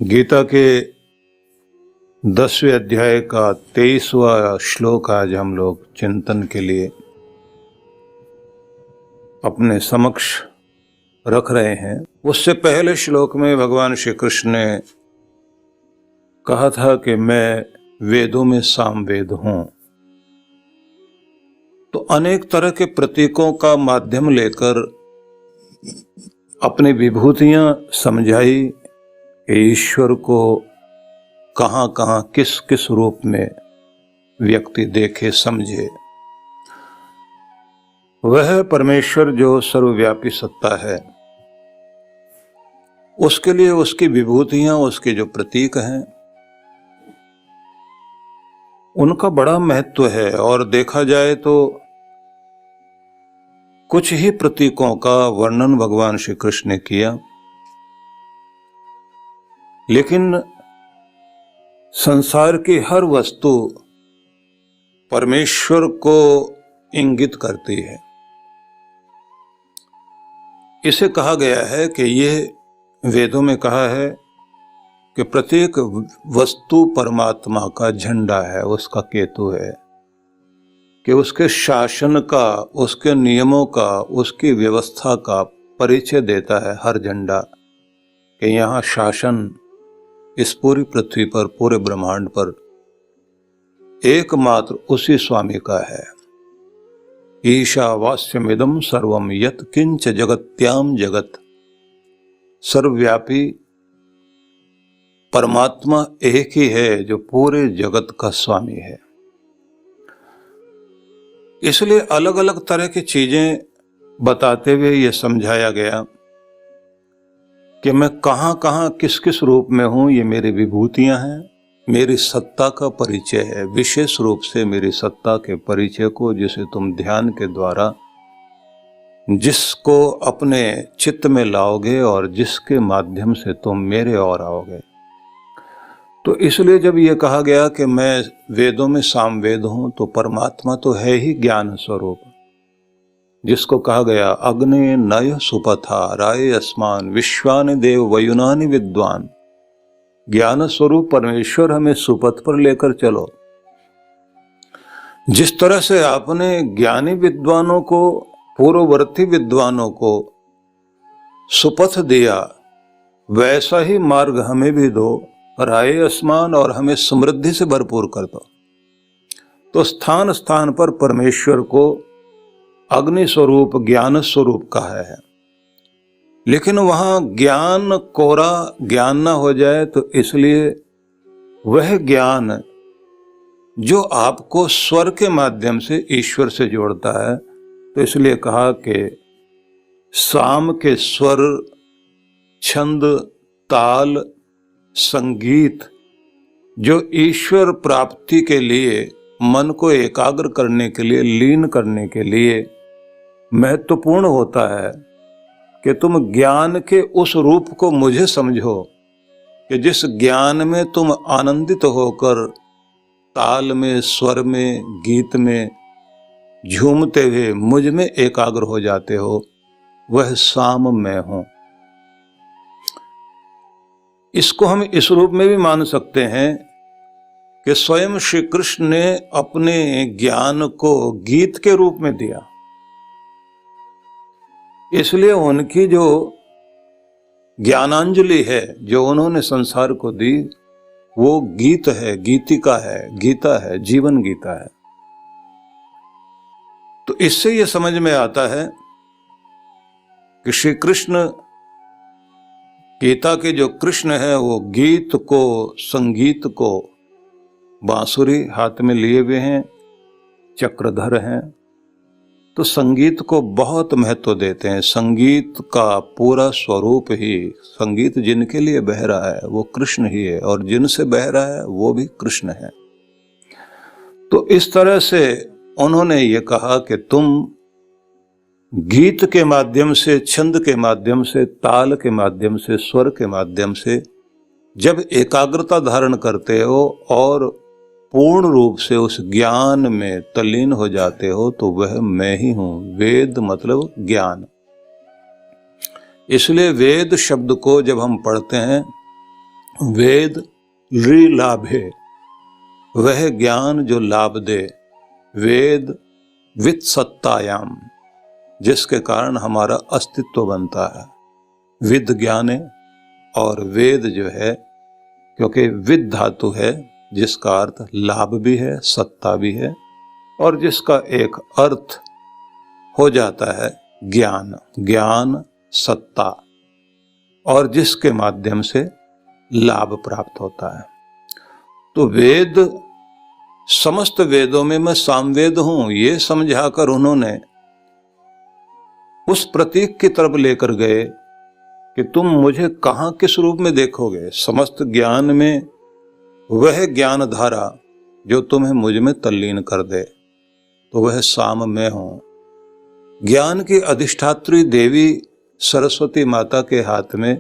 गीता के 10वें अध्याय का 23वां श्लोक आज हम लोग चिंतन के लिए अपने समक्ष रख रहे हैं। उससे पहले श्लोक में भगवान श्री कृष्ण ने कहा था कि मैं वेदों में सामवेद हूं। तो अनेक तरह के प्रतीकों का माध्यम लेकर अपनी विभूतियां समझाई कि ईश्वर को कहाँ कहाँ किस किस रूप में व्यक्ति देखे समझे। वह परमेश्वर जो सर्वव्यापी सत्ता है, उसके लिए उसकी विभूतियां, उसके जो प्रतीक हैं, उनका बड़ा महत्व है। और देखा जाए तो कुछ ही प्रतीकों का वर्णन भगवान श्री कृष्ण ने किया, लेकिन संसार की हर वस्तु परमेश्वर को इंगित करती है। इसे कहा गया है कि यह वेदों में कहा है कि प्रत्येक वस्तु परमात्मा का झंडा है, उसका केतु है, कि उसके शासन का, उसके नियमों का, उसकी व्यवस्था का परिचय देता है हर झंडा, कि यहाँ शासन इस पूरी पृथ्वी पर, पूरे ब्रह्मांड पर एकमात्र उसी स्वामी का है। ईशावास्यमिदं सर्वम यत् किंच जगत्याम जगत। सर्वव्यापी परमात्मा एक ही है जो पूरे जगत का स्वामी है। इसलिए अलग अलग तरह की चीजें बताते हुए यह समझाया गया कि मैं कहाँ कहाँ किस किस रूप में हूं। ये मेरी विभूतियां हैं, मेरी सत्ता का परिचय है। विशेष रूप से मेरी सत्ता के परिचय को, जिसे तुम ध्यान के द्वारा जिसको अपने चित्त में लाओगे और जिसके माध्यम से तुम मेरे और आओगे। तो इसलिए जब ये कहा गया कि मैं वेदों में सामवेद हूं, तो परमात्मा तो है ही ज्ञान स्वरूप, जिसको कहा गया अग्ने नय सुपथा राय अस्मान विश्वानि देव वयुनानि विद्वान। ज्ञान स्वरूप परमेश्वर हमें सुपथ पर लेकर चलो। जिस तरह से आपने ज्ञानी विद्वानों को, पूर्ववर्ती विद्वानों को सुपथ दिया, वैसा ही मार्ग हमें भी दो, राय अस्मान, और हमें समृद्धि से भरपूर कर दो। तो स्थान स्थान पर परमेश्वर को अग्नि स्वरूप, ज्ञान स्वरूप कहा है। लेकिन वहां ज्ञान कोरा ज्ञान ना हो जाए, तो इसलिए वह ज्ञान जो आपको स्वर के माध्यम से ईश्वर से जोड़ता है, तो इसलिए कहा कि साम के स्वर, छंद, ताल, संगीत जो ईश्वर प्राप्ति के लिए, मन को एकाग्र करने के लिए, लीन करने के लिए महत्वपूर्ण होता है, कि तुम ज्ञान के उस रूप को मुझे समझो कि जिस ज्ञान में तुम आनंदित होकर ताल में, स्वर में, गीत में झूमते हुए मुझ में एकाग्र हो जाते हो, वह साम मैं हूं। इसको हम इस रूप में भी मान सकते हैं कि स्वयं श्री कृष्ण ने अपने ज्ञान को गीत के रूप में दिया। इसलिए उनकी जो ज्ञानांजलि है, जो उन्होंने संसार को दी, वो गीत है, गीतिका है, गीता है, जीवन गीता है। तो इससे यह समझ में आता है कि श्री कृष्ण, गीता के जो कृष्ण है, वो गीत को, संगीत को, बांसुरी हाथ में लिए हुए हैं, चक्रधर हैं, तो संगीत को बहुत महत्व देते हैं। संगीत का पूरा स्वरूप ही, संगीत जिनके लिए बह रहा है वो कृष्ण ही है, और जिनसे बह रहा है वो भी कृष्ण है। तो इस तरह से उन्होंने ये कहा कि तुम गीत के माध्यम से, छंद के माध्यम से, ताल के माध्यम से, स्वर के माध्यम से जब एकाग्रता धारण करते हो और पूर्ण रूप से उस ज्ञान में तल्लीन हो जाते हो, तो वह मैं ही हूं। वेद मतलब ज्ञान। इसलिए वेद शब्द को जब हम पढ़ते हैं वेद लाभे, वह ज्ञान जो लाभ दे, वेद वित सत्तायाम, जिसके कारण हमारा अस्तित्व बनता है। विद ज्ञान है और वेद जो है, क्योंकि विद धातु है जिसका अर्थ लाभ भी है, सत्ता भी है, और जिसका एक अर्थ हो जाता है ज्ञान, ज्ञान सत्ता, और जिसके माध्यम से लाभ प्राप्त होता है। तो वेद, समस्त वेदों में मैं सामवेद हूं, ये समझाकर उन्होंने उस प्रतीक की तरफ लेकर गए कि तुम मुझे कहां किस रूप में देखोगे। समस्त ज्ञान में वह ज्ञान धारा जो तुम्हें मुझ में तल्लीन कर दे, तो वह साम में हूं। ज्ञान की अधिष्ठात्री देवी सरस्वती माता के हाथ में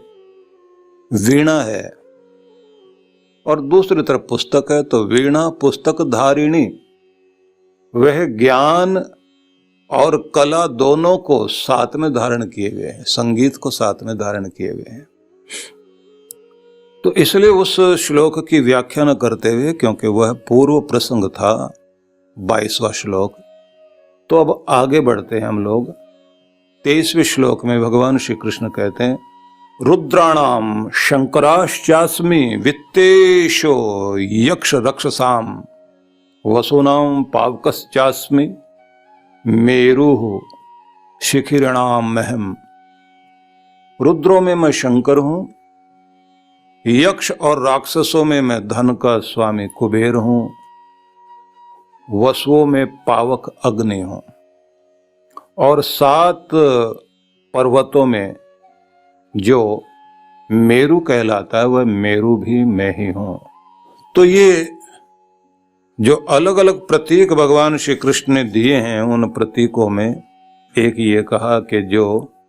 वीणा है और दूसरी तरफ पुस्तक है, तो वीणा पुस्तक धारिणी, वह ज्ञान और कला दोनों को साथ में धारण किए हुए हैं, संगीत को साथ में धारण किए हुए हैं। तो इसलिए उस श्लोक की व्याख्या न करते हुए, क्योंकि वह पूर्व प्रसंग था 22वां श्लोक, तो अब आगे बढ़ते हैं हम लोग। 23वें श्लोक में भगवान श्री कृष्ण कहते हैं, रुद्राणाम शंकराश्चास्मि वित्तेशो यक्ष रक्षसाम वसुनाम पावकश्चास्मि मेरुः शिखिरणाम महम। रुद्रों में मैं शंकर हूं, यक्ष और राक्षसों में मैं धन का स्वामी कुबेर हूं, वसुओं में पावक अग्नि हूं, और 7 पर्वतों में जो मेरु कहलाता है वह मेरु भी मैं ही हूं। तो ये जो अलग अलग प्रतीक भगवान श्री कृष्ण ने दिए हैं, उन प्रतीकों में एक ये कहा कि जो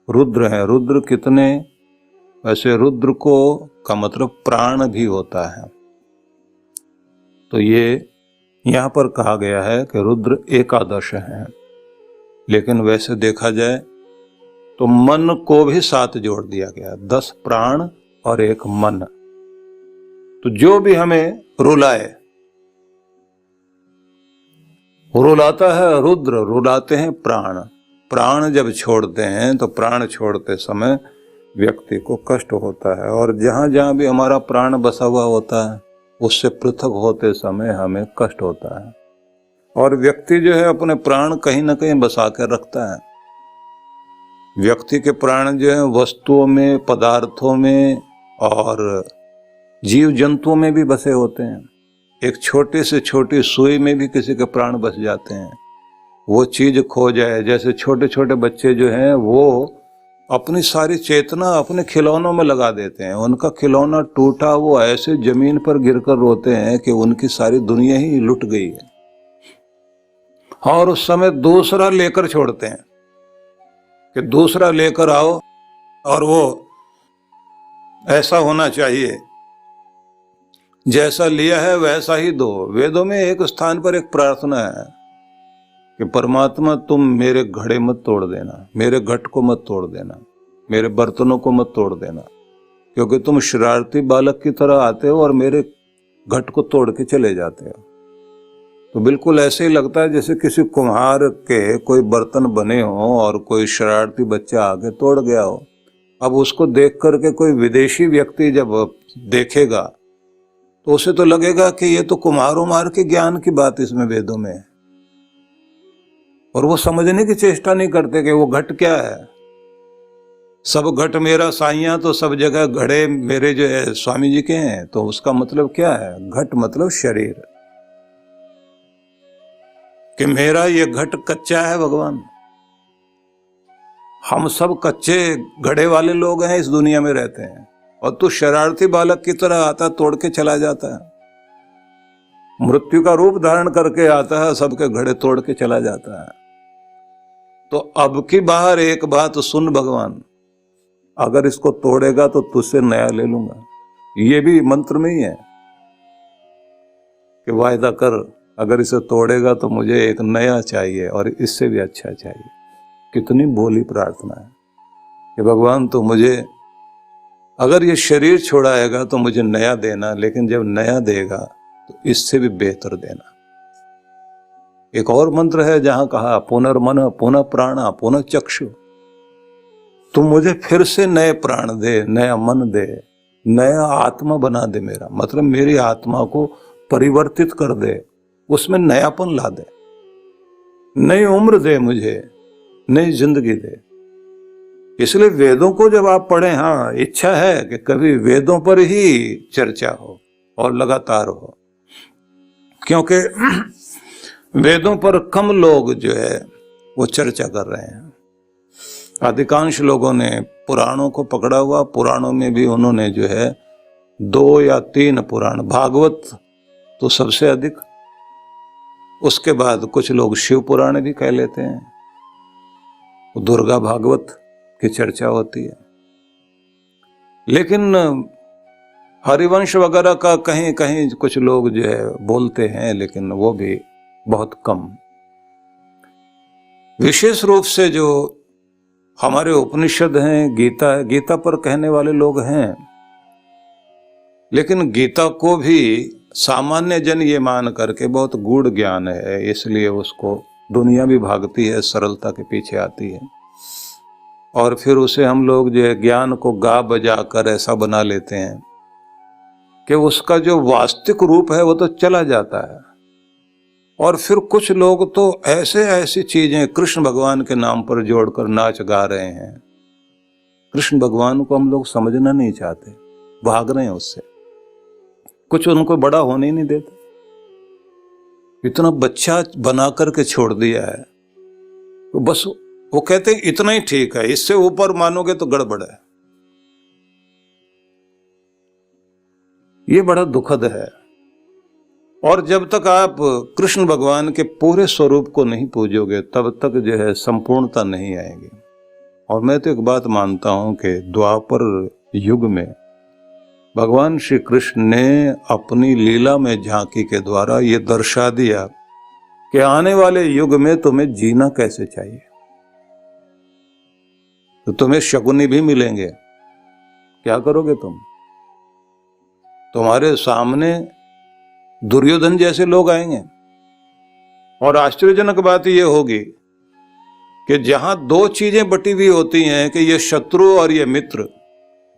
रुद्र है, रुद्र कितने, वैसे रुद्र को का मतलब प्राण भी होता है। तो ये यहां पर कहा गया है कि रुद्र एकादश है, लेकिन वैसे देखा जाए तो मन को भी साथ जोड़ दिया गया, 10 प्राण और 1 मन। तो जो भी हमें रुलाए, रुलाता है रुद्र, रुलाते हैं प्राण। प्राण जब छोड़ते हैं तो प्राण छोड़ते समय व्यक्ति को कष्ट होता है, और जहां जहां भी हमारा प्राण बसा हुआ होता है उससे पृथक होते समय हमें कष्ट होता है। और व्यक्ति जो है अपने प्राण कहीं ना कहीं बसा कर रखता है। व्यक्ति के प्राण जो है वस्तुओं में, पदार्थों में और जीव जंतुओं में भी बसे होते हैं। एक छोटे से छोटी सुई में भी किसी के प्राण बस जाते हैं। वो चीज खो जाए, जैसे छोटे छोटे बच्चे जो हैं वो अपनी सारी चेतना अपने खिलौनों में लगा देते हैं। उनका खिलौना टूटा, वो ऐसे जमीन पर गिरकर रोते हैं कि उनकी सारी दुनिया ही लुट गई है, और उस समय दूसरा लेकर छोड़ते हैं कि दूसरा लेकर आओ, और वो ऐसा होना चाहिए, जैसा लिया है वैसा ही दो। वेदों में एक स्थान पर एक प्रार्थना है कि परमात्मा तुम मेरे घड़े मत तोड़ देना, मेरे घट को मत तोड़ देना, मेरे बर्तनों को मत तोड़ देना, क्योंकि तुम शरारती बालक की तरह आते हो और मेरे घट को तोड़ के चले जाते हो। तो बिल्कुल ऐसे ही लगता है जैसे किसी कुम्हार के कोई बर्तन बने हो और कोई शरारती बच्चा आके तोड़ गया हो। अब उसको देख करके कोई विदेशी व्यक्ति जब देखेगा तो उसे तो लगेगा कि ये तो कुम्हार के ज्ञान की बात इसमें वेदों में है, और वो समझने की चेष्टा नहीं करते कि वो घट क्या है। सब घट मेरा साइयां, तो सब जगह घड़े मेरे जो है स्वामी जी के हैं, तो उसका मतलब क्या है? घट मतलब शरीर, कि मेरा ये घट कच्चा है भगवान। हम सब कच्चे घड़े वाले लोग हैं, इस दुनिया में रहते हैं, और तू शरारती बालक की तरह आता, तोड़ के चला जाता है। मृत्यु का रूप धारण करके आता है, सबके घड़े तोड़ के चला जाता है। तो अब की बाहर एक बात सुन भगवान, अगर इसको तोड़ेगा तो तुझसे नया ले लूंगा। ये भी मंत्र में ही है कि वायदा कर, अगर इसे तोड़ेगा तो मुझे एक नया चाहिए और इससे भी अच्छा चाहिए। कितनी भोली प्रार्थना है कि भगवान तो मुझे अगर ये शरीर छोड़ाएगा तो मुझे नया देना, लेकिन जब नया देगा तो इससे भी बेहतर देना। एक और मंत्र है जहां कहा पुनर्मन पुनः प्राणा पुनः चक्षु, तुम मुझे फिर से नए प्राण दे, नया मन दे, नया आत्मा बना दे। मेरा मतलब मेरी आत्मा को परिवर्तित कर दे, उसमें नयापन ला दे, नई उम्र दे, मुझे नई जिंदगी दे। इसलिए वेदों को जब आप पढ़ें, हाँ इच्छा है कि कभी वेदों पर ही चर्चा हो और लगातार हो, क्योंकि वेदों पर कम लोग जो है वो चर्चा कर रहे हैं। अधिकांश लोगों ने पुराणों को पकड़ा हुआ, पुराणों में भी उन्होंने जो है 2 या 3 पुराण, भागवत तो सबसे अधिक, उसके बाद कुछ लोग शिव पुराण भी कह लेते हैं, दुर्गा भागवत की चर्चा होती है। लेकिन हरिवंश वगैरह का कहीं कहीं कुछ लोग जो है बोलते हैं, लेकिन वो भी बहुत कम। विशेष रूप से जो हमारे उपनिषद हैं, गीता है, गीता पर कहने वाले लोग हैं, लेकिन गीता को भी सामान्य जन ये मान करके बहुत गूढ़ ज्ञान है, इसलिए उसको दुनिया भी भागती है, सरलता के पीछे आती है, और फिर उसे हम लोग जो है ज्ञान को गा बजा कर ऐसा बना लेते हैं कि उसका जो वास्तविक रूप है वो तो चला जाता है। और फिर कुछ लोग तो ऐसी चीजें कृष्ण भगवान के नाम पर जोड़कर नाच गा रहे हैं। कृष्ण भगवान को हम लोग समझना नहीं चाहते, भाग रहे हैं उससे, कुछ उनको बड़ा होने ही नहीं देते। इतना बच्चा बना करके छोड़ दिया है, तो बस वो कहते हैं इतना ही ठीक है, इससे ऊपर मानोगे तो गड़बड़ है। ये बड़ा दुखद है। और जब तक आप कृष्ण भगवान के पूरे स्वरूप को नहीं पूजोगे, तब तक जो है संपूर्णता नहीं आएगी। और मैं तो एक बात मानता हूं कि द्वापर युग में भगवान श्री कृष्ण ने अपनी लीला में झांकी के द्वारा ये दर्शा दिया कि आने वाले युग में तुम्हें जीना कैसे चाहिए। तो तुम्हें शकुनी भी मिलेंगे, क्या करोगे तुम? तुम्हारे सामने दुर्योधन जैसे लोग आएंगे, और आश्चर्यजनक बात यह होगी कि जहां 2 चीजें बटी हुई होती हैं कि ये शत्रु और ये मित्र,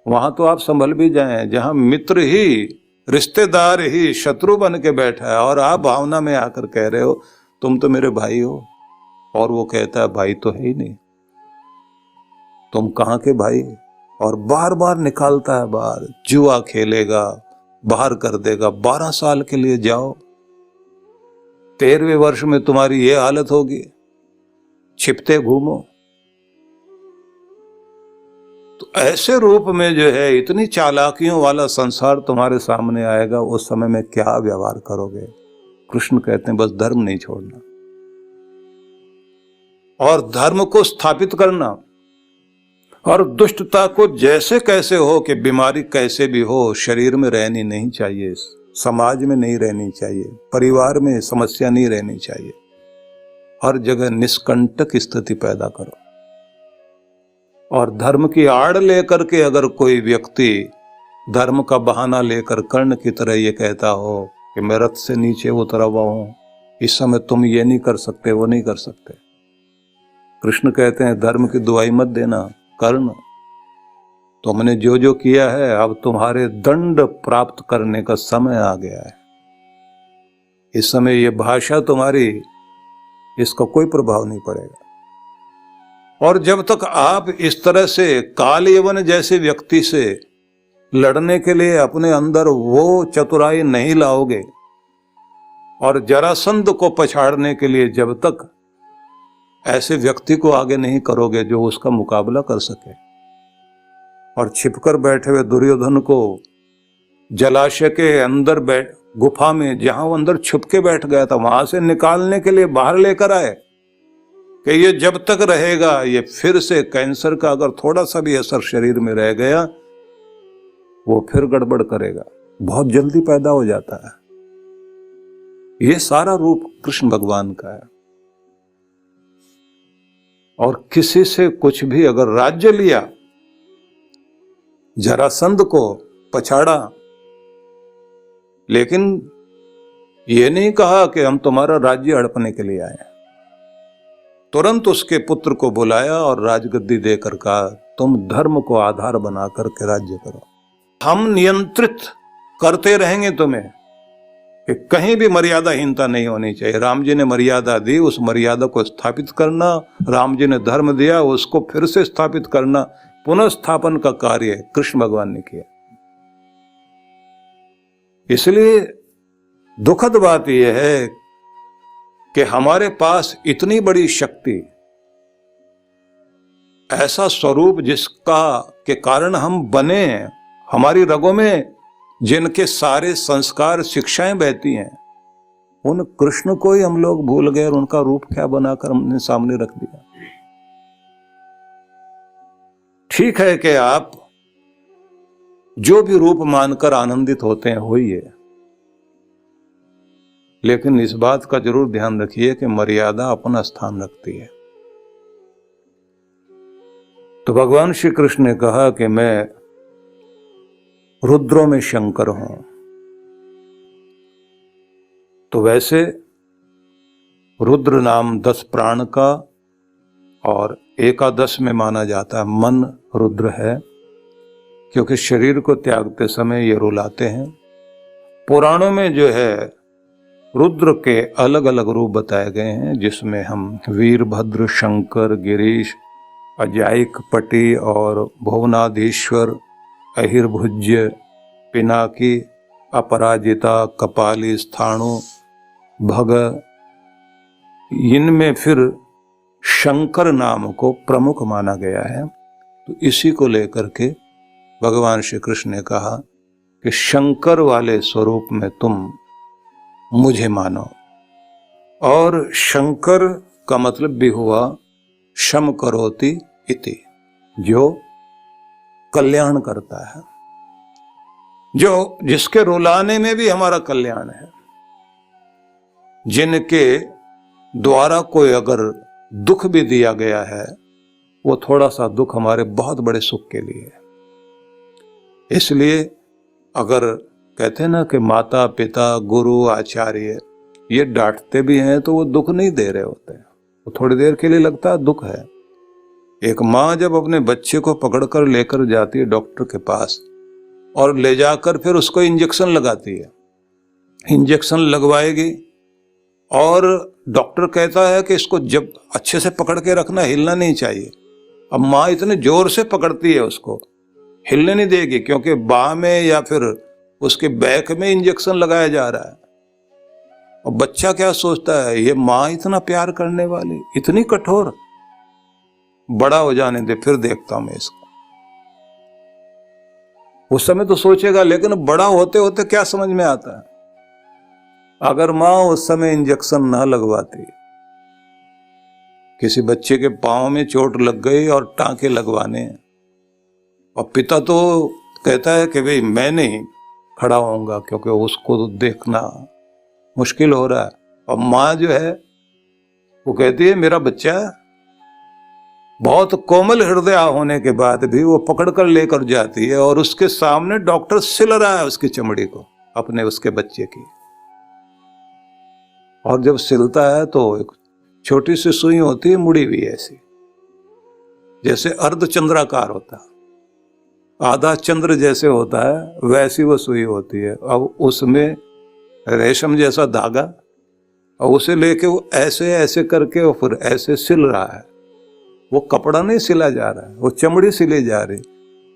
वहां तो आप संभल भी जाएं। जहां मित्र ही, रिश्तेदार ही शत्रु बन के बैठा है, और आप भावना में आकर कह रहे हो तुम तो मेरे भाई हो, और वो कहता है भाई तो है ही नहीं, तुम कहां के भाई, और बार बार निकालता है बाहर, जुआ खेलेगा, बाहर कर देगा। 12 साल के लिए जाओ, 13वें वर्ष में तुम्हारी ये हालत होगी, छिपते घूमो। तो ऐसे रूप में जो है इतनी चालाकियों वाला संसार तुम्हारे सामने आएगा, उस समय में क्या व्यवहार करोगे? कृष्ण कहते हैं बस धर्म नहीं छोड़ना, और धर्म को स्थापित करना, और दुष्टता को जैसे कैसे हो कि बीमारी कैसे भी हो शरीर में रहनी नहीं चाहिए, समाज में नहीं रहनी चाहिए, परिवार में समस्या नहीं रहनी चाहिए। हर जगह निष्कंटक स्थिति पैदा करो। और धर्म की आड़ लेकर के अगर कोई व्यक्ति धर्म का बहाना लेकर कर्ण की तरह ये कहता हो कि मैं रथ से नीचे उतरा हुआ हूं, इस समय तुम ये नहीं कर सकते, वो नहीं कर सकते, कृष्ण कहते हैं धर्म की दुआई मत देना कर्ण, तुमने जो जो किया है अब तुम्हारे दंड प्राप्त करने का समय आ गया है। इस समय ये भाषा तुम्हारी, इसका कोई प्रभाव नहीं पड़ेगा। और जब तक आप इस तरह से काल यवन जैसे व्यक्ति से लड़ने के लिए अपने अंदर वो चतुराई नहीं लाओगे, और जरासंध को पछाड़ने के लिए जब तक ऐसे व्यक्ति को आगे नहीं करोगे जो उसका मुकाबला कर सके, और छिपकर बैठे हुए दुर्योधन को जलाशय के अंदर गुफा में जहां वो अंदर छुप के बैठ गया था, वहां से निकालने के लिए बाहर लेकर आए कि ये जब तक रहेगा, ये फिर से कैंसर का अगर थोड़ा सा भी असर शरीर में रह गया, वो फिर गड़बड़ करेगा, बहुत जल्दी पैदा हो जाता है। ये सारा रूप कृष्ण भगवान का है। और किसी से कुछ भी अगर राज्य लिया जरासंध को पछाड़ा, लेकिन ये नहीं कहा कि हम तुम्हारा राज्य हड़पने के लिए आए हैं। तुरंत उसके पुत्र को बुलाया और राजगद्दी देकर कहा, तुम धर्म को आधार बना करके राज्य करो, हम नियंत्रित करते रहेंगे तुम्हें, कि कहीं भी मर्यादाहीनता नहीं होनी चाहिए। राम जी ने मर्यादा दी, उस मर्यादा को स्थापित करना, राम जी ने धर्म दिया, उसको फिर से स्थापित करना, पुनर्स्थापन का कार्य कृष्ण भगवान ने किया। इसलिए दुखद बात यह है कि हमारे पास इतनी बड़ी शक्ति, ऐसा स्वरूप जिसका के कारण हम बने हैं, हमारी रगों में जिनके सारे संस्कार शिक्षाएं बहती हैं, उन कृष्ण को ही हम लोग भूल गए और उनका रूप क्या बनाकर हमने सामने रख दिया। ठीक है कि आप जो भी रूप मानकर आनंदित होते हैं होइए, लेकिन इस बात का जरूर ध्यान रखिए कि मर्यादा अपना स्थान रखती है। तो भगवान श्री कृष्ण ने कहा कि मैं रुद्रों में शंकर हूं। तो वैसे रुद्र नाम 10 प्राण का और एकादश में माना जाता है, मन रुद्र है, क्योंकि शरीर को त्यागते समय ये रुलाते हैं। पुराणों में जो है रुद्र के अलग अलग रूप बताए गए हैं, जिसमें हम वीरभद्र, शंकर, गिरीश, अजायक पटी और भुवनाधीश्वर, अहिर्भुज्य, पिनाकी, अपराजिता, कपाली, स्थाणु, भग, इनमें फिर शंकर नाम को प्रमुख माना गया है। तो इसी को लेकर के भगवान श्री कृष्ण ने कहा कि शंकर वाले स्वरूप में तुम मुझे मानो। और शंकर का मतलब भी हुआ शम करोति इति, जो कल्याण करता है, जो जिसके रुलाने में भी हमारा कल्याण है, जिनके द्वारा कोई अगर दुख भी दिया गया है, वो थोड़ा सा दुख हमारे बहुत बड़े सुख के लिए है। इसलिए अगर कहते हैं ना कि माता पिता गुरु आचार्य ये डांटते भी हैं तो वो दुख नहीं दे रहे होते हैं, वो थोड़ी देर के लिए लगता है दुख है। एक माँ जब अपने बच्चे को पकड़कर लेकर जाती है डॉक्टर के पास और ले जाकर फिर उसको इंजेक्शन लगाती है, इंजेक्शन लगवाएगी और डॉक्टर कहता है कि इसको जब अच्छे से पकड़ के रखना, हिलना नहीं चाहिए। अब माँ इतने जोर से पकड़ती है उसको, हिलने नहीं देगी, क्योंकि बाह में या फिर उसके बैक में इंजेक्शन लगाया जा रहा है। और बच्चा क्या सोचता है, ये माँ इतना प्यार करने वाली, इतनी कठोर, बड़ा हो जाने दे फिर देखता हूं मैं इसको। उस समय तो सोचेगा, लेकिन बड़ा होते होते क्या समझ में आता है, अगर माँ उस समय इंजेक्शन ना लगवाती, किसी बच्चे के पांव में चोट लग गई और टांके लगवाने, और पिता तो कहता है कि भाई मैं नहीं खड़ा होऊंगा क्योंकि उसको तो देखना मुश्किल हो रहा है, और माँ जो है वो कहती है मेरा बच्चा बहुत कोमल हृदय होने के बाद भी वो पकड़कर लेकर जाती है और उसके सामने डॉक्टर सिल रहा है उसकी चमड़ी को, अपने उसके बच्चे की। और जब सिलता है तो एक छोटी सी सुई होती है मुड़ी हुई ऐसी, जैसे अर्धचंद्राकार होता है, आधा चंद्र जैसे होता है वैसी वो सुई होती है। अब उसमें रेशम जैसा धागा, और उसे लेके वो ऐसे ऐसे करके वो फिर ऐसे सिल रहा है। वो कपड़ा नहीं सिला जा रहा है, वो चमड़ी सिली जा रही।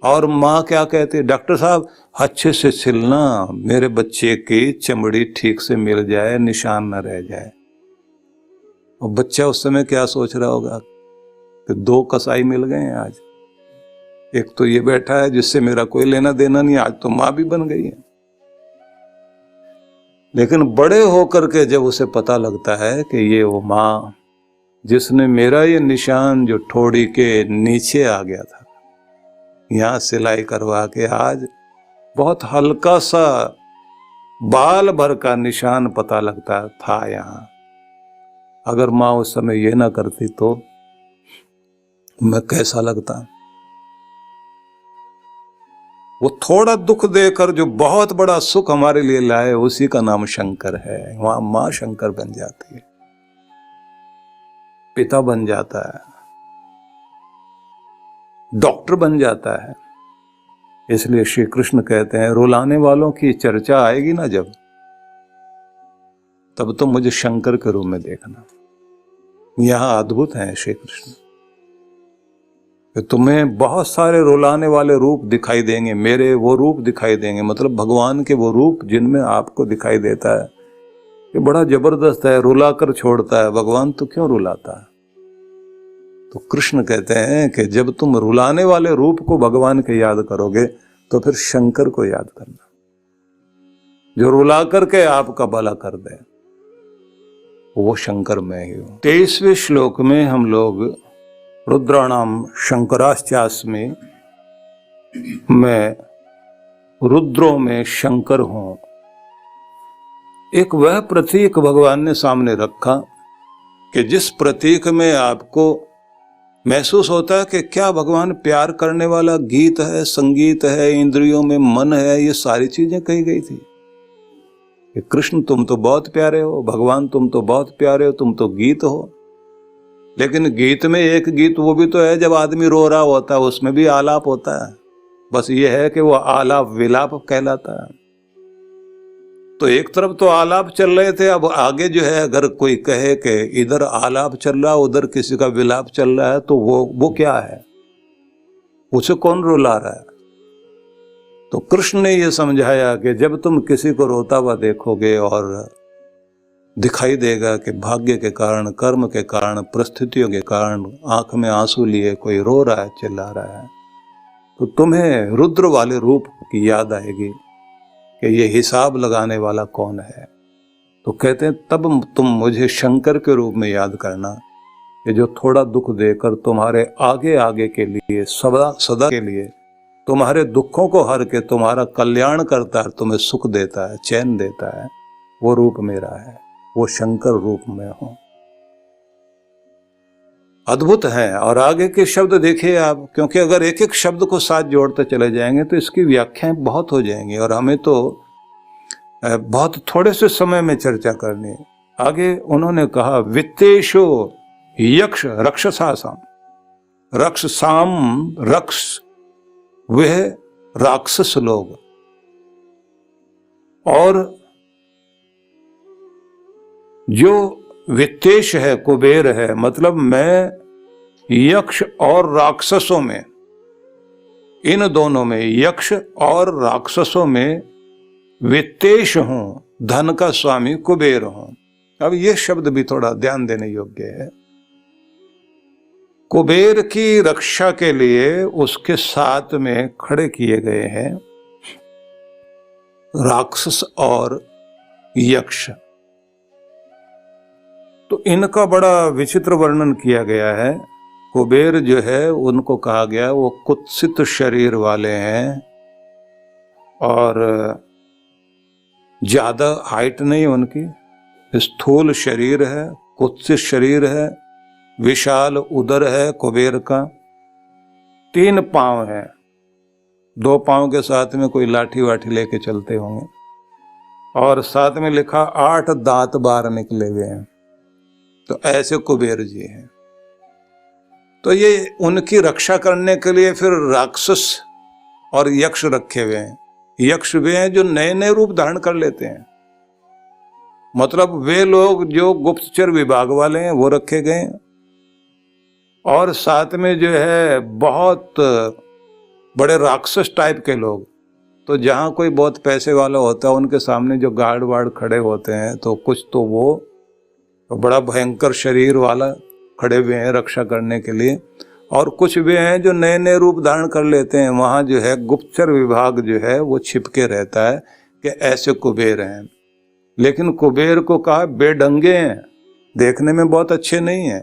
और माँ क्या कहती है, डॉक्टर साहब अच्छे से सिलना, मेरे बच्चे की चमड़ी ठीक से मिल जाए, निशान न रह जाए। और बच्चा उस समय क्या सोच रहा होगा कि 2 कसाई मिल गए हैं आज, एक तो ये बैठा है जिससे मेरा कोई लेना देना नहीं, आज तो माँ भी बन गई है। लेकिन बड़े होकर के जब उसे पता लगता है कि ये वो माँ जिसने मेरा ये निशान जो ठोड़ी के नीचे आ गया था, यहाँ सिलाई करवा के आज बहुत हल्का सा बाल भर का निशान पता लगता था यहाँ, अगर माँ उस समय ये ना करती तो मैं कैसा लगता। वो थोड़ा दुख देकर जो बहुत बड़ा सुख हमारे लिए लाए, उसी का नाम शंकर है। वहां मां शंकर बन जाती है, पिता बन जाता है, डॉक्टर बन जाता है। इसलिए श्री कृष्ण कहते हैं, रुलाने वालों की चर्चा आएगी ना जब, तब तो मुझे शंकर के रूप में देखना। यहां अद्भुत है श्री कृष्ण। तुम्हें बहुत सारे रुलाने वाले रूप दिखाई देंगे, मेरे वो रूप दिखाई देंगे, मतलब भगवान के वो रूप जिनमें आपको दिखाई देता है ये बड़ा जबरदस्त है, रुला कर छोड़ता है। भगवान तो क्यों रुलाता है? तो कृष्ण कहते हैं कि जब तुम रुलाने वाले रूप को भगवान के याद करोगे तो फिर शंकर को याद करना, जो रुला करके आपका भला कर दे, वो शंकर मैं ही हूं। 23वें श्लोक में हम लोग रुद्राणाम शंकरास्यास्मि, मैं रुद्रों में शंकर हूं, एक वह प्रतीक भगवान ने सामने रखा कि जिस प्रतीक में आपको महसूस होता है कि क्या भगवान प्यार करने वाला गीत है, संगीत है, इंद्रियों में मन है, ये सारी चीजें कही गई थी कि कृष्ण तुम तो बहुत प्यारे हो, भगवान तुम तो बहुत प्यारे हो, तुम तो गीत हो। लेकिन गीत में एक गीत वो भी तो है जब आदमी रो रहा होता है, उसमें भी आलाप होता है, बस ये है कि वो आलाप विलाप कहलाता है। तो एक तरफ तो आलाप चल रहे थे, अब आगे जो है अगर कोई कहे कि इधर आलाप चल रहा है उधर किसी का विलाप चल रहा है, तो वो क्या है, उसे कौन रुला रहा है? तो कृष्ण ने यह समझाया कि जब तुम किसी को रोता हुआ देखोगे और दिखाई देगा कि भाग्य के कारण, कर्म के कारण, परिस्थितियों के कारण आंख में आंसू लिए कोई रो रहा है, चिल्ला रहा है, तो तुम्हें रुद्र वाले रूप की याद आएगी कि ये हिसाब लगाने वाला कौन है। तो कहते हैं तब तुम मुझे शंकर के रूप में याद करना, कि जो थोड़ा दुख देकर तुम्हारे आगे आगे के लिए, सदा के लिए तुम्हारे दुखों को हर के तुम्हारा कल्याण करता है, तुम्हें सुख देता है, चैन देता है, वो रूप मेरा है, वो शंकर रूप में हूं। अद्भुत है। और आगे के शब्द देखिए आप, क्योंकि अगर एक एक शब्द को साथ जोड़ते चले जाएंगे तो इसकी व्याख्याएं बहुत हो जाएंगी और हमें तो बहुत थोड़े से समय में चर्चा करनी है। आगे उन्होंने कहा वित्तेशो यक्ष रक्षसासाम, रक्षसाम रक्ष वह राक्षस लोग, और जो वित्तेश है, कुबेर है, मतलब मैं यक्ष और राक्षसों में, इन दोनों में, यक्ष और राक्षसों में वित्तेश हूं, धन का स्वामी कुबेर हूं। अब यह शब्द भी थोड़ा ध्यान देने योग्य है। कुबेर की रक्षा के लिए उसके साथ में खड़े किए गए हैं राक्षस और यक्ष। तो इनका बड़ा विचित्र वर्णन किया गया है। कुबेर जो है उनको कहा गया वो कुत्सित शरीर वाले हैं और ज्यादा हाइट नहीं उनकी, स्थूल शरीर है, कुत्सित शरीर है, विशाल उदर है कुबेर का, 3 पांव है, 2 पांव के साथ में कोई लाठी वाठी लेके चलते होंगे, और साथ में लिखा 8 दांत बाहर निकले हुए हैं। तो ऐसे कुबेर जी हैं। तो ये उनकी रक्षा करने के लिए फिर राक्षस और यक्ष रखे हुए हैं। यक्ष वे हैं जो नए नए रूप धारण कर लेते हैं, मतलब वे लोग जो गुप्तचर विभाग वाले हैं वो रखे गए हैं, और साथ में जो है बहुत बड़े राक्षस टाइप के लोग। तो जहां कोई बहुत पैसे वाला होता है उनके सामने जो गार्ड वार्ड खड़े होते हैं, तो कुछ तो वो तो बड़ा भयंकर शरीर वाला खड़े हुए हैं रक्षा करने के लिए, और कुछ वे हैं जो नए नए रूप धारण कर लेते हैं। वहां जो है गुप्तचर विभाग जो है वो छिपके रहता है कि ऐसे कुबेर हैं। लेकिन कुबेर को कहा बेढंगे हैं, देखने में बहुत अच्छे नहीं हैं।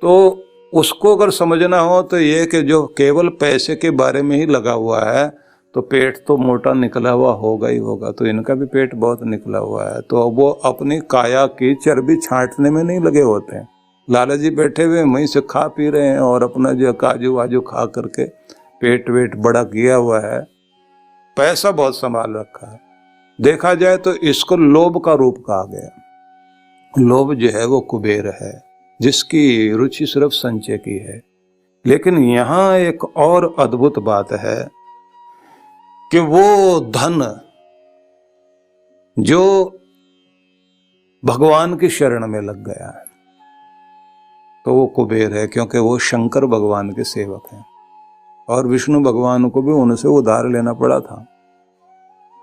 तो उसको अगर समझना हो तो ये कि जो केवल पैसे के बारे में ही लगा हुआ है, तो पेट तो मोटा निकला हुआ होगा ही होगा, तो इनका भी पेट बहुत निकला हुआ है। तो वो अपनी काया की चर्बी छांटने में नहीं लगे होते हैं। लाला जी बैठे हुए वहीं से खा पी रहे हैं और अपना जो काजू वाजू खा करके पेट वेट बड़ा किया हुआ है, पैसा बहुत संभाल रखा है। देखा जाए तो इसको लोभ का रूप कहा गया। लोभ जो है वो कुबेर है, जिसकी रुचि सिर्फ संचय की है। लेकिन यहां एक और अद्भुत बात है कि वो धन जो भगवान की शरण में लग गया है तो वो कुबेर है, क्योंकि वो शंकर भगवान के सेवक हैं और विष्णु भगवान को भी उनसे उधार लेना पड़ा था।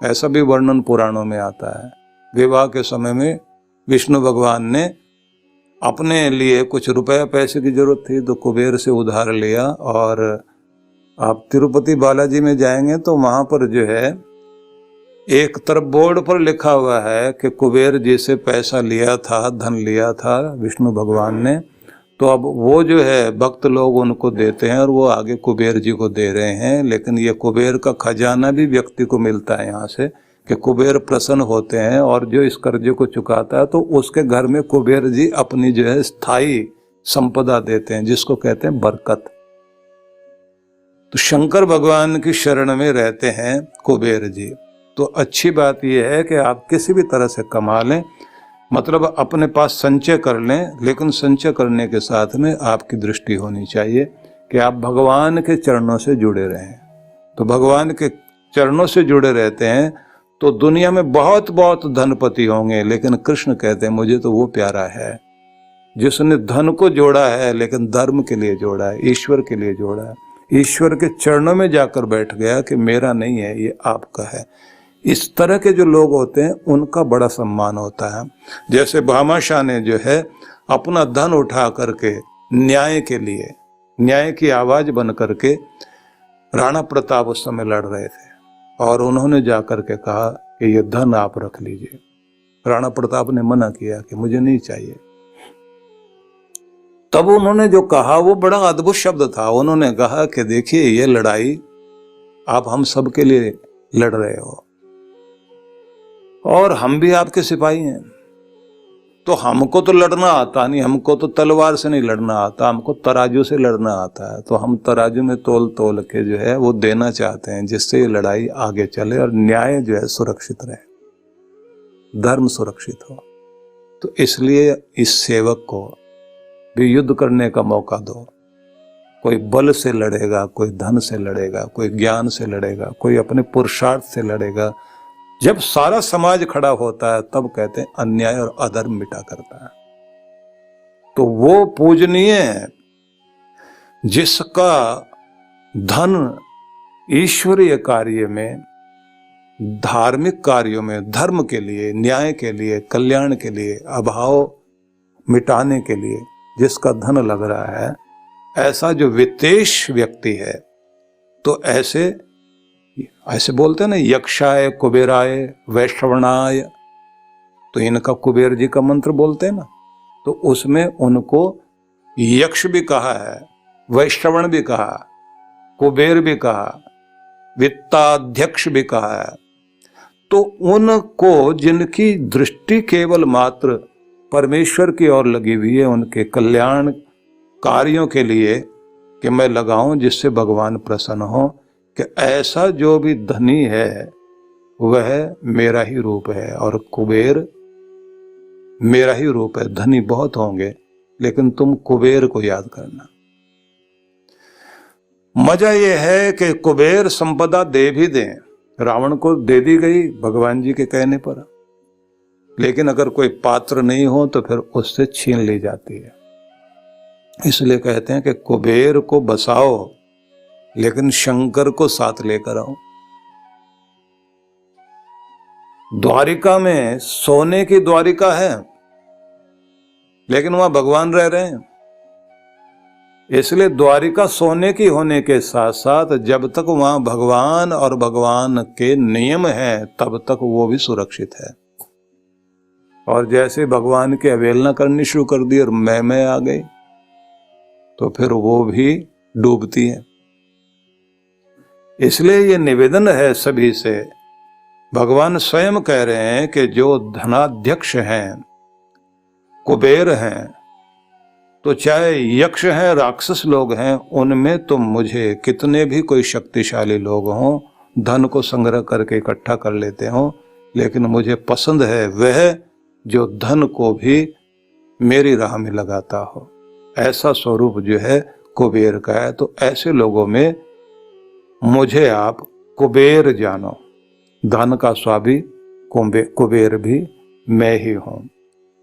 ऐसा भी वर्णन पुराणों में आता है। विवाह के समय में विष्णु भगवान ने अपने लिए कुछ रुपया पैसे की जरूरत थी तो कुबेर से उधार लिया। और आप तिरुपति बालाजी में जाएंगे तो वहां पर जो है एक तरफ बोर्ड पर लिखा हुआ है कि कुबेर जी से पैसा लिया था, धन लिया था विष्णु भगवान ने, तो अब वो जो है भक्त लोग उनको देते हैं और वो आगे कुबेर जी को दे रहे हैं। लेकिन ये कुबेर का खजाना भी व्यक्ति को मिलता है यहाँ से कि कुबेर प्रसन्न होते हैं और जो इस कर्जे को चुकाता है तो उसके घर में कुबेर जी अपनी जो है स्थायी संपदा देते हैं, जिसको कहते हैं बरकत। तो शंकर भगवान की शरण में रहते हैं कुबेर जी। तो अच्छी बात यह है कि आप किसी भी तरह से कमा लें, मतलब अपने पास संचय कर लें, लेकिन संचय करने के साथ में आपकी दृष्टि होनी चाहिए कि आप भगवान के चरणों से जुड़े रहें। तो भगवान के चरणों से जुड़े रहते हैं तो दुनिया में बहुत बहुत धनपति होंगे, लेकिन कृष्ण कहते हैं मुझे तो वो प्यारा है जिसने धन को जोड़ा है लेकिन धर्म के लिए जोड़ा है, ईश्वर के लिए जोड़ा है, ईश्वर के चरणों में जाकर बैठ गया कि मेरा नहीं है ये आपका है। इस तरह के जो लोग होते हैं उनका बड़ा सम्मान होता है। जैसे भामाशाह ने जो है अपना धन उठा करके न्याय के लिए, न्याय की आवाज बन करके राणा प्रताप उस समय लड़ रहे थे और उन्होंने जाकर के कहा कि ये धन आप रख लीजिए। राणा प्रताप ने मना किया कि मुझे नहीं चाहिए। तब उन्होंने जो कहा वो बड़ा अद्भुत शब्द था। उन्होंने कहा कि देखिए ये लड़ाई आप हम सब के लिए लड़ रहे हो और हम भी आपके सिपाही हैं, तो हमको तो लड़ना आता नहीं, हमको तो तलवार से नहीं लड़ना आता, हमको तराजू से लड़ना आता है। तो हम तराजू में तोल तोल के जो है वो देना चाहते हैं जिससे ये लड़ाई आगे चले और न्याय जो है सुरक्षित रहे, धर्म सुरक्षित हो। तो इसलिए इस सेवक को भी युद्ध करने का मौका दो। कोई बल से लड़ेगा, कोई धन से लड़ेगा, कोई ज्ञान से लड़ेगा, कोई अपने पुरुषार्थ से लड़ेगा। जब सारा समाज खड़ा होता है तब कहते हैं अन्याय और अधर्म मिटा करता है। तो वो पूजनीय है जिसका धन ईश्वरीय कार्य में, धार्मिक कार्यों में, धर्म के लिए, न्याय के लिए, कल्याण के लिए, अभाव मिटाने के लिए जिसका धन लग रहा है, ऐसा जो वित्तेश व्यक्ति है, तो ऐसे बोलते हैं ना, यक्षाय कुबेराय वैश्रवणाय, तो इनका कुबेर जी का मंत्र बोलते हैं ना, तो उसमें उनको यक्ष भी कहा है, वैश्रवण भी कहा, कुबेर भी कहा, वित्ताध्यक्ष भी कहा है। तो उनको जिनकी दृष्टि केवल मात्र परमेश्वर की ओर लगी हुई है, उनके कल्याण कार्यों के लिए कि मैं लगाऊं जिससे भगवान प्रसन्न हो, कि ऐसा जो भी धनी है वह मेरा ही रूप है और कुबेर मेरा ही रूप है। धनी बहुत होंगे लेकिन तुम कुबेर को याद करना। मजा यह है कि कुबेर संपदा दे भी दें, रावण को दे दी गई भगवान जी के कहने पर, लेकिन अगर कोई पात्र नहीं हो तो फिर उससे छीन ली जाती है। इसलिए कहते हैं कि कुबेर को बसाओ लेकिन शंकर को साथ लेकर आओ। द्वारिका में सोने की द्वारिका है लेकिन वहां भगवान रह रहे हैं, इसलिए द्वारिका सोने की होने के साथ साथ जब तक वहां भगवान और भगवान के नियम हैं तब तक वो भी सुरक्षित है। और जैसे भगवान की अवहेलना करनी शुरू कर दी और मैं आ गई तो फिर वो भी डूबती है। इसलिए ये निवेदन है सभी से, भगवान स्वयं कह रहे हैं कि जो धनाध्यक्ष हैं, कुबेर हैं, तो चाहे यक्ष हैं, राक्षस लोग हैं, उनमें तुम मुझे कितने भी कोई शक्तिशाली लोग हों, धन को संग्रह करके इकट्ठा कर लेते हो, लेकिन मुझे पसंद है वह जो धन को भी मेरी राह में लगाता हो। ऐसा स्वरूप जो है कुबेर का है। तो ऐसे लोगों में मुझे आप कुबेर जानो। धन का स्वामी कुबेर भी मैं ही हूं।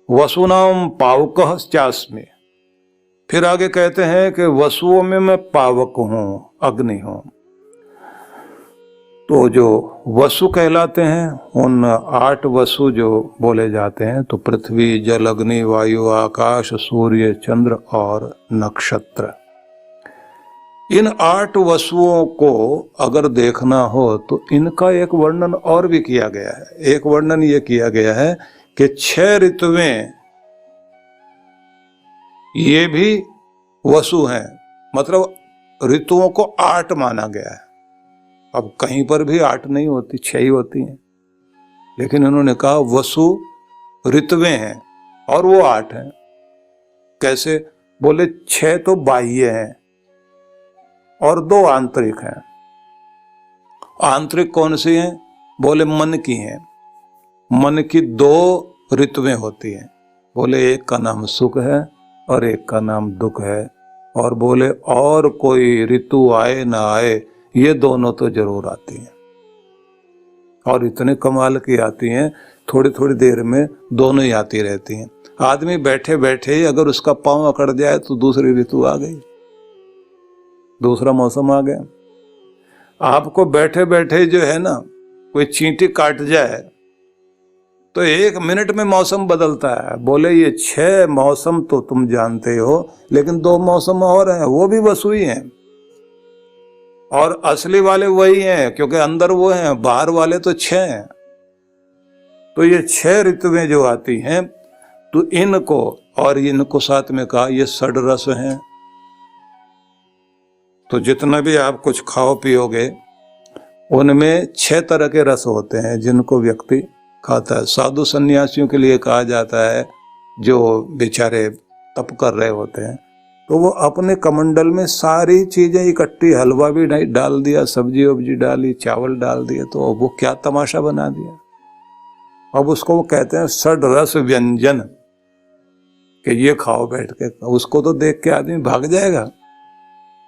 वसुनाम पावकः चास्मि। फिर आगे कहते हैं कि वसुओं में मैं पावक हूं, अग्नि हूं। तो जो वसु कहलाते हैं, उन 8 वसु जो बोले जाते हैं, तो पृथ्वी, जल, अग्नि, वायु, आकाश, सूर्य, चंद्र और नक्षत्र। इन 8 वसुओं को अगर देखना हो तो इनका एक वर्णन और भी किया गया है। एक वर्णन ये किया गया है कि 6 ऋतुएं ये भी वसु हैं, मतलब ऋतुओं को 8 माना गया है। अब कहीं पर भी 8 नहीं होती, 6 ही होती हैं, लेकिन उन्होंने कहा वसु ऋतुएं हैं और वो 8 हैं। कैसे? बोले 6 तो बाह्य हैं और 2 आंतरिक हैं। आंतरिक कौन सी हैं? बोले मन की हैं। मन की 2 ऋतुएं होती हैं। बोले एक का नाम सुख है और एक का नाम दुख है। और बोले और कोई ऋतु आए ना आए, ये दोनों तो जरूर आती हैं, और इतने कमाल की आती हैं, थोड़ी थोड़ी देर में दोनों ही आती रहती हैं। आदमी बैठे बैठे ही अगर उसका पांव अकड़ जाए तो दूसरी ऋतु आ गई, दूसरा मौसम आ गया। आपको बैठे बैठे जो है ना, कोई चींटी काट जाए तो 1 मिनट में मौसम बदलता है। बोले ये 6 मौसम तो तुम जानते हो, लेकिन 2 मौसम और हैं, वो भी वसु ही हैं, और असली वाले वही हैं, क्योंकि अंदर वो हैं, बाहर वाले तो 6 हैं। तो ये 6 ऋतुएं जो आती हैं, तो इनको और इनको साथ में कहा ये षड रस हैं। तो जितना भी आप कुछ खाओ पियोगे, उनमें 6 तरह के रस होते हैं जिनको व्यक्ति खाता है। साधु सन्यासियों के लिए कहा जाता है, जो बेचारे तप कर रहे होते हैं, तो वो अपने कमंडल में सारी चीजें इकट्ठी, हलवा भी डाल दिया, सब्जी वब्जी डाली, चावल डाल दिए, तो वो क्या तमाशा बना दिया। अब उसको वो कहते हैं षड रस व्यंजन, कि ये खाओ बैठ के। उसको तो देख के आदमी भाग जाएगा।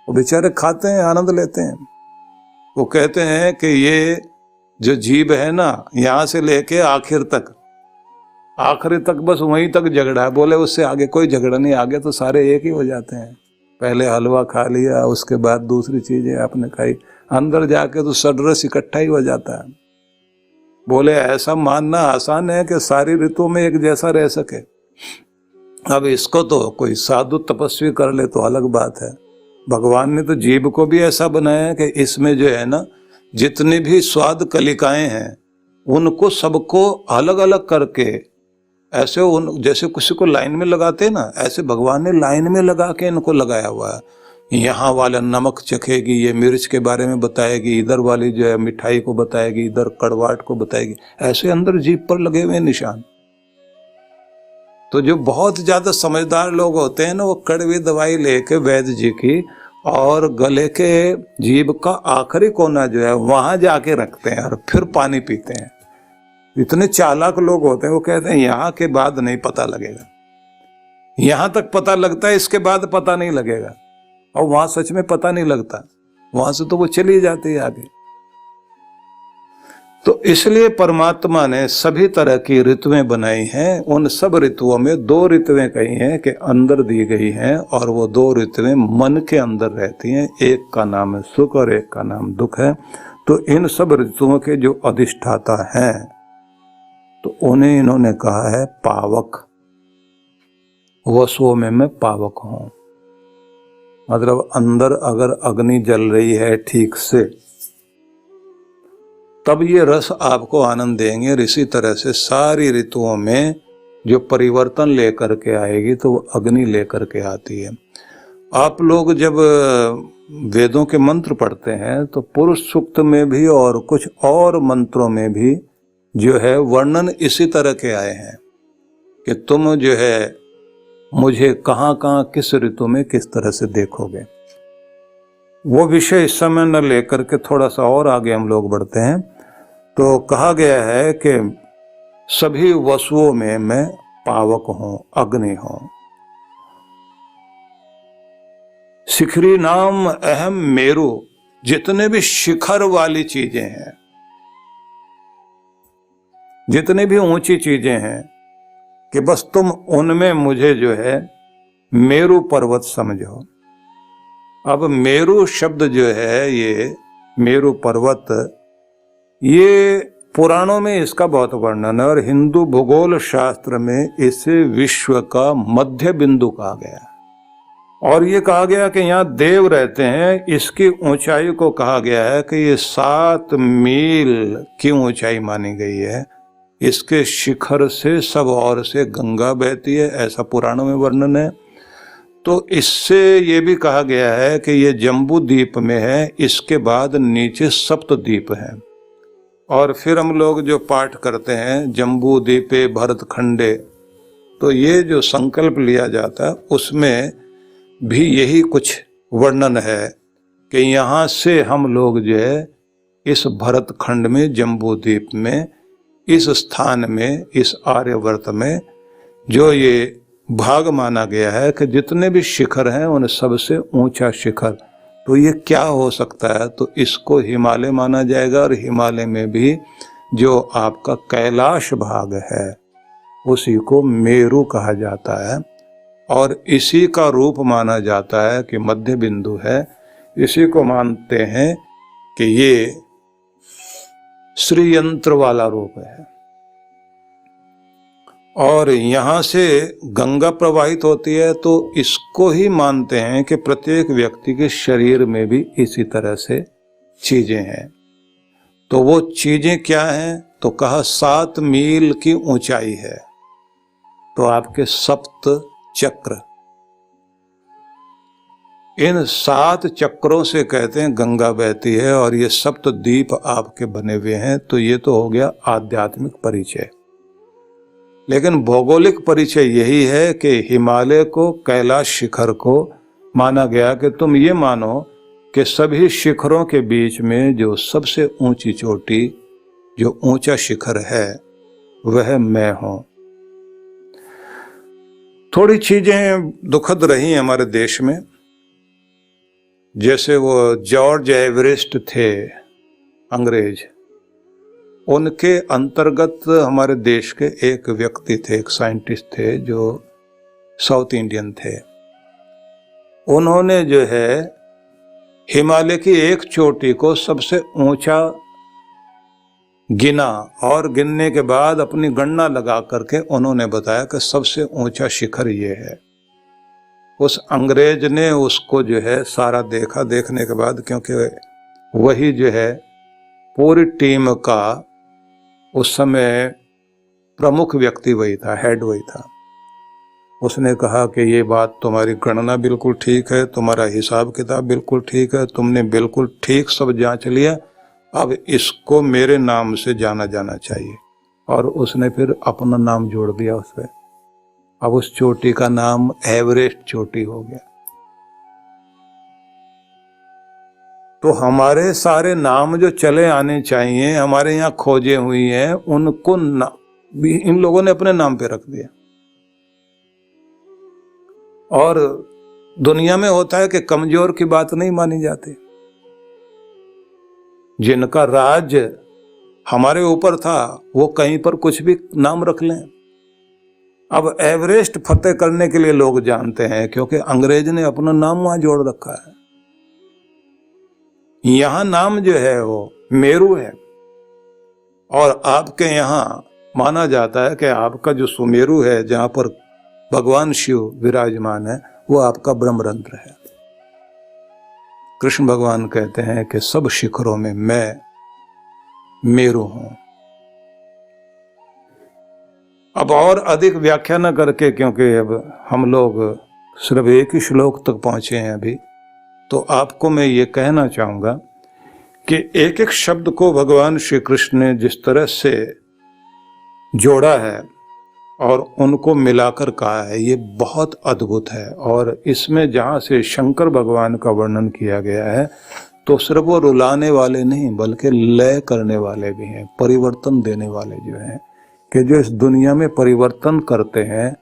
वो बेचारे खाते हैं, आनंद लेते हैं। वो कहते हैं कि ये जो जीभ है ना, यहां से लेके आखिर तक, आखिरी तक बस वहीं तक झगड़ा है। बोले उससे आगे कोई झगड़ा नहीं, आगे तो सारे एक ही हो जाते हैं। पहले हलवा खा लिया, उसके बाद दूसरी चीजें आपने खाई, अंदर जाके तो षड्रस इकट्ठा ही हो जाता है। बोले ऐसा मानना आसान है कि सारी ऋतुओं में एक जैसा रह सके। अब इसको तो कोई साधु तपस्वी कर ले तो अलग बात है। भगवान ने तो जीभ को भी ऐसा बनाया है कि इसमें जो है ना, जितनी भी स्वाद कलिकाएं हैं, उनको सबको अलग अलग करके, ऐसे उन जैसे किसी को लाइन में लगाते हैं ना, ऐसे भगवान ने लाइन में लगा के इनको लगाया हुआ है। यहाँ वाला नमक चखेगी, ये मिर्च के बारे में बताएगी, इधर वाली जो है मिठाई को बताएगी, इधर कड़वाहट को बताएगी, ऐसे अंदर जीभ पर लगे हुए निशान। तो जो बहुत ज्यादा समझदार लोग होते हैं ना, वो कड़वी दवाई लेके वैद्य जी की, और गले के जीभ का आखिरी कोना जो है वहां जाके रखते हैं और फिर पानी पीते हैं। इतने चालाक लोग होते हैं, वो कहते हैं यहाँ के बाद नहीं पता लगेगा, यहां तक पता लगता है, इसके बाद पता नहीं लगेगा। और वहां सच में पता नहीं लगता, वहां से तो वो चली जाती है आगे। तो इसलिए परमात्मा ने सभी तरह की ऋतुएं बनाई हैं। उन सब ऋतुओं में 2 ऋतुएं कही हैं कि अंदर दी गई हैं, और वो 2 ऋतुएं मन के अंदर रहती हैं। एक का नाम है सुख और एक का नाम दुख है। तो इन सब ऋतुओं के जो अधिष्ठाता हैं, तो उन्हें इन्होंने कहा है पावक। वसुओं में मैं पावक हूं। मतलब अंदर अगर अग्नि जल रही है ठीक से, तब ये रस आपको आनंद देंगे। और इसी तरह से सारी ऋतुओं में जो परिवर्तन लेकर के आएगी, तो वो अग्नि लेकर के आती है। आप लोग जब वेदों के मंत्र पढ़ते हैं, तो पुरुष सूक्त में भी और कुछ और मंत्रों में भी जो है वर्णन इसी तरह के आए हैं कि तुम जो है मुझे कहाँ कहाँ किस ऋतु में किस तरह से देखोगे। वो विषय इस समय न लेकर के थोड़ा सा और आगे हम लोग बढ़ते हैं। तो कहा गया है कि सभी वसुओं में मैं पावक हूं, अग्नि हूं। शिखरी नाम अहम मेरु, जितने भी शिखर वाली चीजें हैं, जितनी भी ऊंची चीजें हैं, कि बस तुम उनमें मुझे जो है मेरु पर्वत समझो। अब मेरु शब्द जो है, ये मेरु पर्वत, ये पुराणों में इसका बहुत वर्णन है और हिंदू भूगोल शास्त्र में इसे विश्व का मध्य बिंदु कहा गया। और ये कहा गया कि यहाँ देव रहते हैं। इसकी ऊंचाई को कहा गया है कि ये 7 मील की ऊंचाई मानी गई है। इसके शिखर से सब ओर से गंगा बहती है, ऐसा पुराणों में वर्णन है। तो इससे ये भी कहा गया है कि ये जम्बू द्वीप में है, इसके बाद नीचे सप्त द्वीप हैं। और फिर हम लोग जो पाठ करते हैं जम्बू द्वीपे भरतखंडे, तो ये जो संकल्प लिया जाता है उसमें भी यही कुछ वर्णन है कि यहाँ से हम लोग जो है इस भरतखंड में, जम्बू द्वीप में, इस स्थान में, इस आर्यवर्त में जो ये भाग माना गया है कि जितने भी शिखर हैं उन सबसे ऊंचा शिखर, तो ये क्या हो सकता है? तो इसको हिमालय माना जाएगा। और हिमालय में भी जो आपका कैलाश भाग है उसी को मेरु कहा जाता है और इसी का रूप माना जाता है कि मध्य बिंदु है। इसी को मानते हैं कि ये श्रीयंत्र वाला रूप है। और यहाँ से गंगा प्रवाहित होती है, तो इसको ही मानते हैं कि प्रत्येक व्यक्ति के शरीर में भी इसी तरह से चीजें हैं। तो वो चीजें क्या हैं? तो कहा 7 मील की ऊंचाई है। तो आपके सप्त चक्र, इन 7 चक्रों से कहते हैं गंगा बहती है और ये सप्त द्वीप आपके बने हुए हैं। तो ये तो हो गया आध्यात्मिक परिचय। लेकिन भौगोलिक परिचय यही है कि हिमालय को, कैलाश शिखर को माना गया कि तुम ये मानो कि सभी शिखरों के बीच में जो सबसे ऊंची चोटी, जो ऊंचा शिखर है, वह मैं हूं। थोड़ी चीजें दुखद रही हमारे देश में, जैसे वो जॉर्ज एवरेस्ट थे अंग्रेज, उनके अंतर्गत हमारे देश के एक व्यक्ति थे, एक साइंटिस्ट थे जो साउथ इंडियन थे। उन्होंने जो है हिमालय की एक चोटी को सबसे ऊंचा गिना और गिनने के बाद अपनी गणना लगा करके उन्होंने बताया कि सबसे ऊंचा शिखर ये है। उस अंग्रेज ने उसको जो है सारा देखा। देखने के बाद, क्योंकि वही जो है पूरी टीम का उस समय प्रमुख व्यक्ति वही था, हेड वही था, उसने कहा कि ये बात तुम्हारी गणना बिल्कुल ठीक है, तुम्हारा हिसाब किताब बिल्कुल ठीक है, तुमने बिल्कुल ठीक सब जांच लिया, अब इसको मेरे नाम से जाना जाना चाहिए। और उसने फिर अपना नाम जोड़ दिया उस पर। अब उस चोटी का नाम एवरेस्ट चोटी हो गया। तो हमारे सारे नाम जो चले आने चाहिए, हमारे यहाँ खोजे हुई हैं, उनको भी इन लोगों ने अपने नाम पे रख दिया। और दुनिया में होता है कि कमजोर की बात नहीं मानी जाती। जिनका राज्य हमारे ऊपर था वो कहीं पर कुछ भी नाम रख लें। अब एवरेस्ट फतेह करने के लिए लोग जानते हैं क्योंकि अंग्रेज ने अपना नाम वहां जोड़ रखा है। यहां नाम जो है वो मेरु है और आपके यहां माना जाता है कि आपका जो सुमेरु है, जहां पर भगवान शिव विराजमान है, वो आपका ब्रह्मरंध्र है। कृष्ण भगवान कहते हैं कि सब शिखरों में मैं मेरु हूं। अब और अधिक व्याख्या न करके, क्योंकि अब हम लोग सिर्फ एक ही श्लोक तक पहुंचे हैं अभी, तो आपको मैं ये कहना चाहूंगा कि एक एक शब्द को भगवान श्री कृष्ण ने जिस तरह से जोड़ा है और उनको मिलाकर कहा है। ये बहुत अद्भुत है। और इसमें जहाँ से शंकर भगवान का वर्णन किया गया है तो सिर्फ वो रुलाने वाले नहीं बल्कि लय करने वाले भी हैं, परिवर्तन देने वाले जो हैं, कि जो इस दुनिया में परिवर्तन करते हैं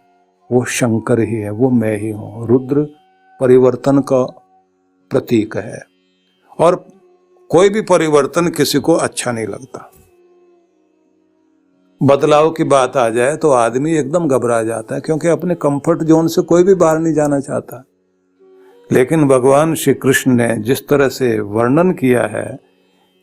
वो शंकर ही है, वो मैं ही हूँ। रुद्र परिवर्तन का प्रतीक है और कोई भी परिवर्तन किसी को अच्छा नहीं लगता। बदलाव की बात आ जाए तो आदमी एकदम घबरा जाता है, क्योंकि अपने कंफर्ट जोन से कोई भी बाहर नहीं जाना चाहता। लेकिन भगवान श्री कृष्ण ने जिस तरह से वर्णन किया है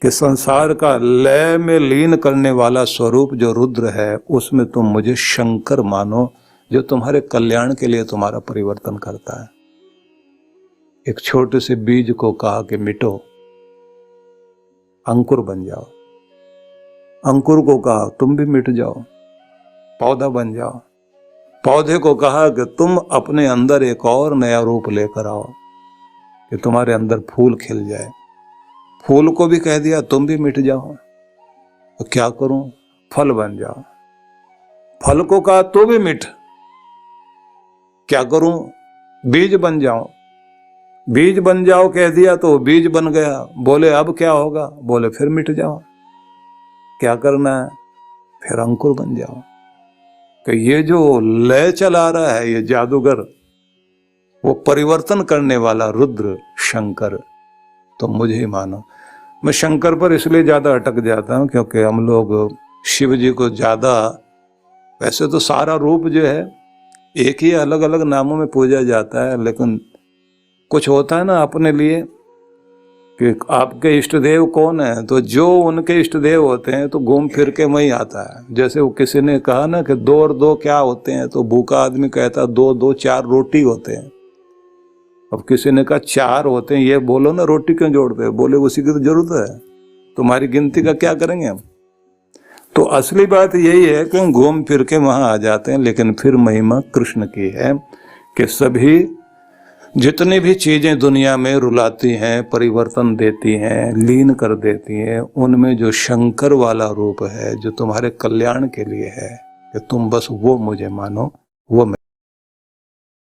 कि संसार का लय में लीन करने वाला स्वरूप जो रुद्र है, उसमें तुम मुझे शंकर मानो, जो तुम्हारे कल्याण के लिए तुम्हारा परिवर्तन करता है। एक छोटे से बीज को कहा कि मिटो, अंकुर बन जाओ। अंकुर को कहा तुम भी मिट जाओ, पौधा बन जाओ। पौधे को कहा कि तुम अपने अंदर एक और नया रूप लेकर आओ, कि तुम्हारे अंदर फूल खिल जाए। फूल को भी कह दिया तुम भी मिट जाओ, तो क्या करूं, फल बन जाओ। फल को कहा तू भी मिट, क्या करूं, बीज बन जाओ। बीज बन जाओ कह दिया तो बीज बन गया। बोले अब क्या होगा, बोले फिर मिट जाओ। क्या करना है, फिर अंकुर बन जाओ। कि ये जो लय चला रहा है ये जादूगर, वो परिवर्तन करने वाला रुद्र शंकर, तो मुझे ही मानो। मैं शंकर पर इसलिए ज्यादा अटक जाता हूं क्योंकि हम लोग शिव जी को ज्यादा, वैसे तो सारा रूप जो है एक ही अलग अलग नामों में पूजा जाता है, लेकिन कुछ होता है ना अपने लिए कि आपके इष्ट देव कौन है, तो जो उनके इष्ट देव होते हैं तो घूम फिर के वही आता है। जैसे वो किसी ने कहा ना कि 2 और 2 क्या होते हैं, तो भूखा आदमी कहता 2 2 4 रोटी होते हैं। अब किसी ने कहा 4 होते हैं, ये बोलो ना रोटी क्यों जोड़ते हैं, बोले उसी की तो जरूरत है, तुम्हारी गिनती का क्या करेंगे हम। तो असली बात यही है कि हम घूम फिर के वहां आ जाते हैं। लेकिन फिर महिमा कृष्ण की है कि सभी जितनी भी चीजें दुनिया में रुलाती हैं, परिवर्तन देती हैं, लीन कर देती हैं, उनमें जो शंकर वाला रूप है जो तुम्हारे कल्याण के लिए है, कि तुम बस वो मुझे मानो, वो